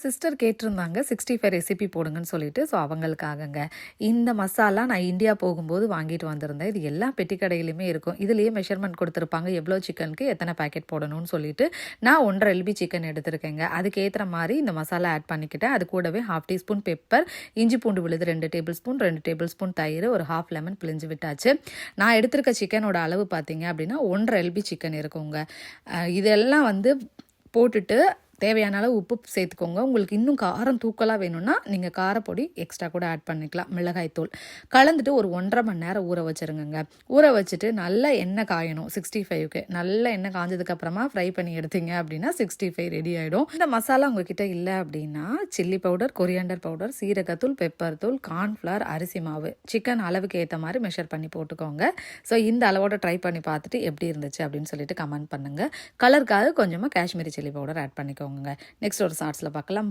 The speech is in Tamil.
சிஸ்டர் கேட்டிருந்தாங்க 65 ரெசிபி போடுங்கன்னு சொல்லிட்டு. ஸோ அவங்களுக்காகங்க இந்த மசாலா நான் இந்தியா போகும்போது வாங்கிட்டு வந்திருந்தேன். இது எல்லா பெட்டி கடையிலுமே இருக்கும். இதுலேயே மெஷர்மெண்ட் கொடுத்துருப்பாங்க எவ்வளோ சிக்கனுக்கு எத்தனை பேக்கெட் போடணும்னு சொல்லிட்டு. நான் 1.5 LB சிக்கன் எடுத்திருக்கேங்க. அதுக்கு ஏற்ற மாதிரி இந்த மசாலா ஆட் பண்ணிக்கிட்டேன். அது கூடவே 1/2 டீஸ்பூன் பெப்பர், இஞ்சி பூண்டு விழுது 2 டேபிள் ஸ்பூன், 2 டேபிள் ஸ்பூன் தயிர், ஒரு 1/2 லெமன் பிழிஞ்சு விட்டாச்சு. நான் எடுத்திருக்க சிக்கனோட அளவு பார்த்தீங்க அப்படின்னா 1.5 LB சிக்கன் இருக்குங்க. இதெல்லாம் போட்டுட்டு தேவையான அளவு உப்பு சேர்த்துக்கோங்க. உங்களுக்கு இன்னும் காரம் தூக்கலாக வேணும்னா நீங்கள் காரப்பொடி எக்ஸ்ட்ரா கூட ஆட் பண்ணிக்கலாம். மிளகாய்த்தூள் கலந்துட்டு ஒரு 1.5 மணி நேரம் ஊற வச்சுருங்க. ஊற வச்சுட்டு நல்ல எண்ணெய் காயணும். 65க்கு நல்ல எண்ணெய் காஞ்சதுக்கப்புறமா ஃப்ரை பண்ணி எடுத்தீங்க அப்படின்னா 65 ரெடி ஆகிடும். இந்த மசாலா உங்ககிட்ட இல்லை அப்படின்னா சில்லி பவுடர், கொரியாண்டர் பவுடர், சீரகத்தூள், பெப்பர் தூள், கார்ன்ஃப்ளவர், அரிசி மாவு, சிக்கன் அளவுக்கு ஏற்ற மாதிரி மெஷர் பண்ணி போட்டுக்கோங்க. ஸோ இந்த அளவோட ட்ரை பண்ணி பார்த்துட்டு எப்படி இருந்துச்சு அப்படின்னு சொல்லிட்டு கமெண்ட் பண்ணுங்கள். கலருக்காக கொஞ்சமாக காஷ்மீரி சில்லி பவுடர் ஆட் பண்ணிக்கோங்க. நெக்ஸ்ட் ஒரு ஷார்ட்ஸில் பார்க்கலாம்.